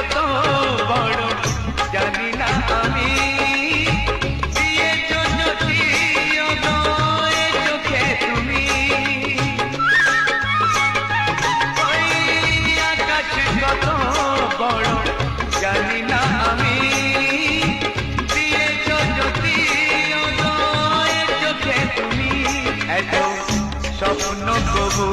কত বড় জানি না আমি, দিয়েছো যদি অদয় চোখে তুমি। ওই আকাশ কত বড় জানি না আমি, দিয়েছো যদি অদয় চোখে তুমি। এত স্বপ্ন কবু